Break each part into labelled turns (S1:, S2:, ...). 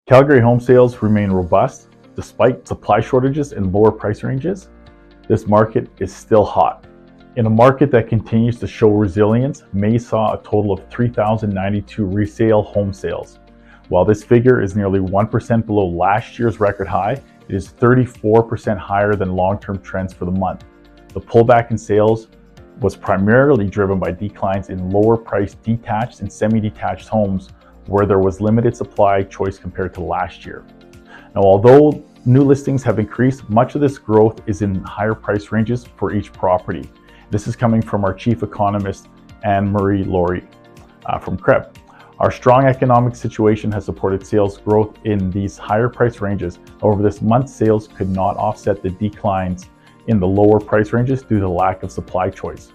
S1: Calgary home sales remain robust despite supply shortages and lower price ranges. This market is still hot. In a market that continues to show resilience, May saw a total of 3,092 resale home sales. While this figure is nearly 1% below last year's record high, it is 34% higher than long-term trends for the month. The pullback in sales was primarily driven by declines in lower-priced detached and semi-detached homes where there was limited supply choice compared to last year. Now, although new listings have increased, much of this growth is in higher price ranges for each property. This is coming from our chief economist, Anne-Marie Laurie from Creb. Our strong economic situation has supported sales growth in these higher price ranges. However, this month's sales could not offset the declines in the lower price ranges due to the lack of supply choice.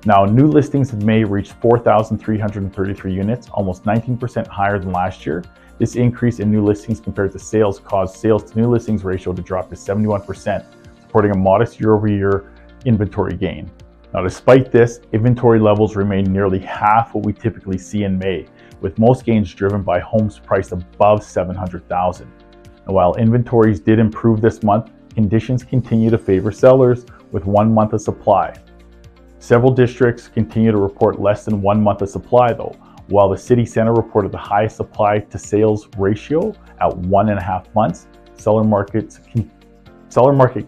S1: Now, new listings in May reached 4,333 units, almost 19% higher than last year. This increase in new listings compared to sales caused sales to new listings ratio to drop to 71%, supporting a modest year-over-year inventory gain. Now, despite this, inventory levels remain nearly half what we typically see in May, with most gains driven by homes priced above $700,000. Now, while inventories did improve this month, conditions continue to favor sellers with 1 month of supply. Several districts continue to report less than 1 month of supply though, while the city center reported the highest supply to sales ratio at 1.5 months. Seller market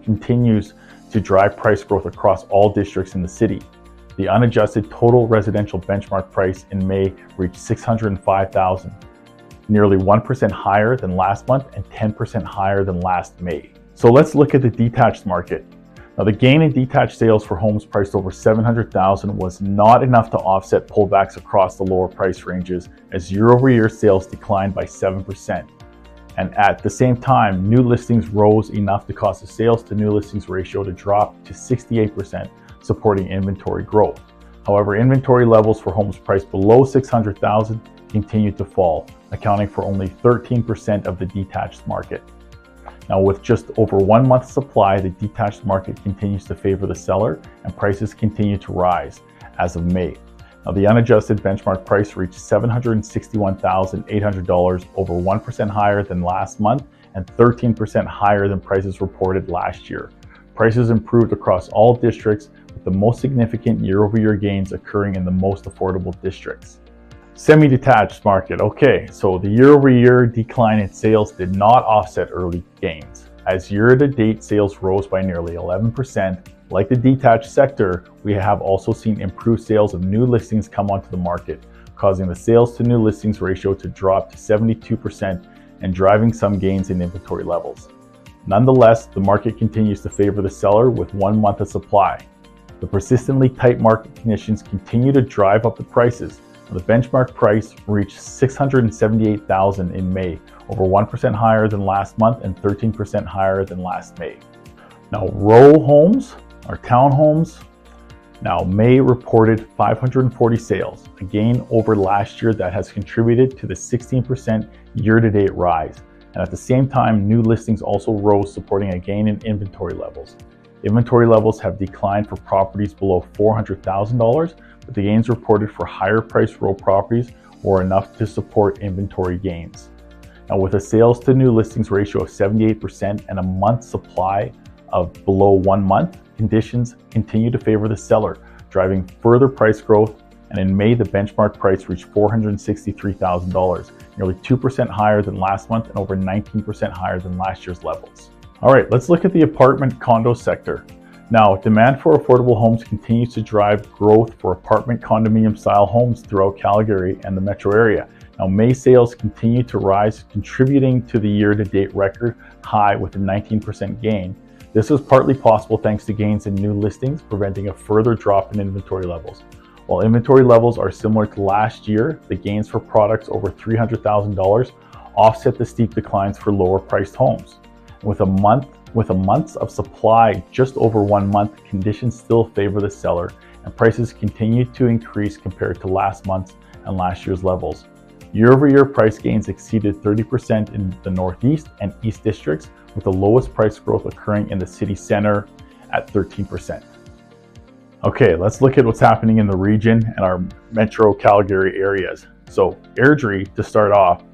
S1: continues to drive price growth across all districts in the city. The unadjusted total residential benchmark price in May reached $605,000, nearly 1% higher than last month and 10% higher than last May. So let's look at the detached market. Now, the gain in detached sales for homes priced over $700,000 was not enough to offset pullbacks across the lower price ranges, as year-over-year sales declined by 7%. And at the same time, new listings rose enough to cause the sales to new listings ratio to drop to 68%, supporting inventory growth. However, inventory levels for homes priced below $600,000 continued to fall, accounting for only 13% of the detached market. Now, with just over 1 month supply, the detached market continues to favor the seller and prices continue to rise as of May. Now, the unadjusted benchmark price reached $761,800, over 1% higher than last month and 13% higher than prices reported last year. Prices improved across all districts, with the most significant year-over-year gains occurring in the most affordable districts. Semi-detached market. Okay, so the year-over-year decline in sales did not offset early gains, as year-to-date sales rose by nearly 11%. Like the detached sector, we have also seen improved sales of new listings come onto the market, causing the sales to new listings ratio to drop to 72% and driving some gains in inventory levels. Nonetheless, the market continues to favor the seller with 1 month of supply. The persistently tight market conditions continue to drive up the prices. The benchmark price reached $678,000 in May, over 1% higher than last month and 13% higher than last May. Now, row homes or townhomes. Now, May reported 540 sales, a gain over last year that has contributed to the 16% year-to-date rise. And at the same time, new listings also rose, supporting a gain in inventory levels. Inventory levels have declined for properties below $400,000, but the gains reported for higher priced row properties were enough to support inventory gains. Now, with a sales to new listings ratio of 78% and a month supply of below 1 month, conditions continue to favor the seller, driving further price growth. And in May, the benchmark price reached $463,000, nearly 2% higher than last month and over 19% higher than last year's levels. All right, let's look at the apartment condo sector. Now, demand for affordable homes continues to drive growth for apartment condominium style homes throughout Calgary and the metro area. Now, May sales continue to rise, contributing to the year-to-date record high with a 19% gain. This was partly possible thanks to gains in new listings, preventing a further drop in inventory levels. While inventory levels are similar to last year, the gains for products over $300,000 offset the steep declines for lower priced homes. With a month of supply just over 1 month, conditions still favor the seller and prices continue to increase compared to last month's and last year's levels. Year-over-year price gains exceeded 30% in the Northeast and East districts, with the lowest price growth occurring in the city center at 13%. Okay, let's look at what's happening in the region and our Metro Calgary areas. So Airdrie, to start off,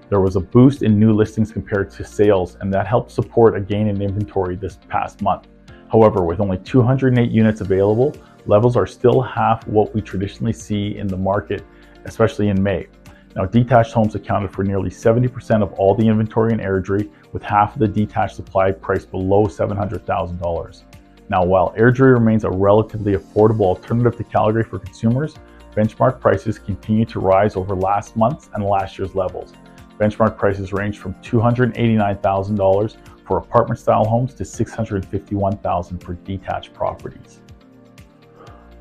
S1: There was a boost in new listings compared to sales, and that helped support a gain in inventory this past month. However, with only 208 units available, levels are still half what we traditionally see in the market, especially in May. Now, detached homes accounted for nearly 70% of all the inventory in Airdrie, with half of the detached supply priced below $700,000. Now, while Airdrie remains a relatively affordable alternative to Calgary for consumers, benchmark prices continue to rise over last month's and last year's levels. Benchmark prices range from $289,000 for apartment-style homes to $651,000 for detached properties.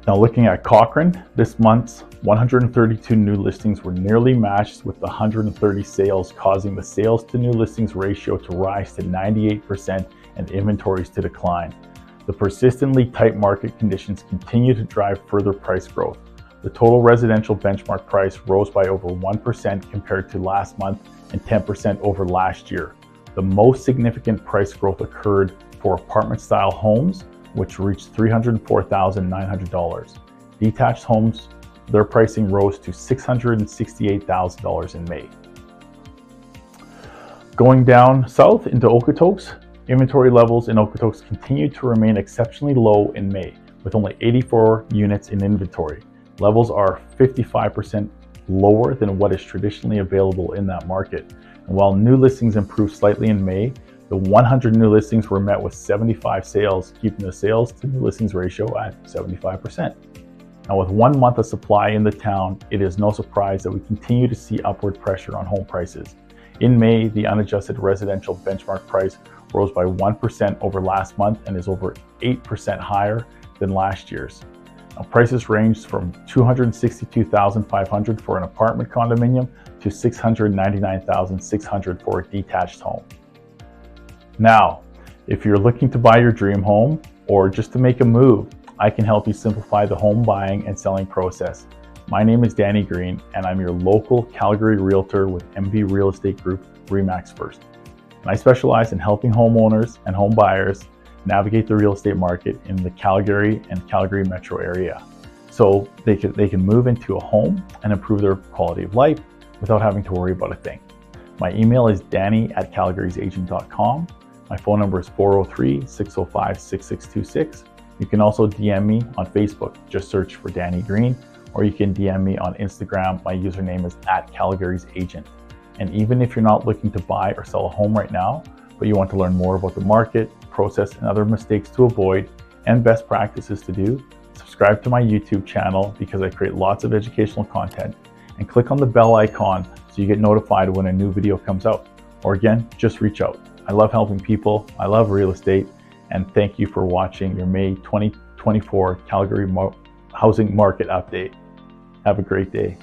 S1: Now, looking at Cochrane, this month's 132 new listings were nearly matched with the 130 sales, causing the sales to new listings ratio to rise to 98% and inventories to decline. The persistently tight market conditions continue to drive further price growth. The total residential benchmark price rose by over 1% compared to last month and 10% over last year. The most significant price growth occurred for apartment-style homes, which reached $304,900. Detached homes, their pricing rose to $668,000 in May. Going down south into Okotoks, inventory levels in Okotoks continued to remain exceptionally low in May, with only 84 units in inventory. Levels are 55% lower than what is traditionally available in that market. And while new listings improved slightly in May, the 100 new listings were met with 75 sales, keeping the sales to new listings ratio at 75%. Now, with 1 month of supply in the town, it is no surprise that we continue to see upward pressure on home prices. In May, the unadjusted residential benchmark price rose by 1% over last month and is over 8% higher than last year's. Now, prices ranged from $262,500 for an apartment condominium to $699,600 for a detached home. Now, if you're looking to buy your dream home or just to make a move, I can help you simplify the home buying and selling process. My name is Danny Greene, and I'm your local Calgary realtor with MV Real Estate Group, RE/MAX First. And I specialize in helping homeowners and home buyers navigate the real estate market in the Calgary and Calgary metro area, so they can move into a home and improve their quality of life without having to worry about a thing. My email is danny@calgarysagent.com. My phone number is 403-605-6626. You can also DM me on Facebook. Just search for Danny Greene, or you can DM me on Instagram. My username is @Calgary'sAgent. And even if you're not looking to buy or sell a home right now, but you want to learn more about the market, process, and other mistakes to avoid and best practices to do, subscribe to my YouTube channel because I create lots of educational content, and click on the bell icon so you get notified when a new video comes out. Or again, just reach out. I love helping people, I love real estate, and thank you for watching your May 2024 Calgary housing market update. Have a great day.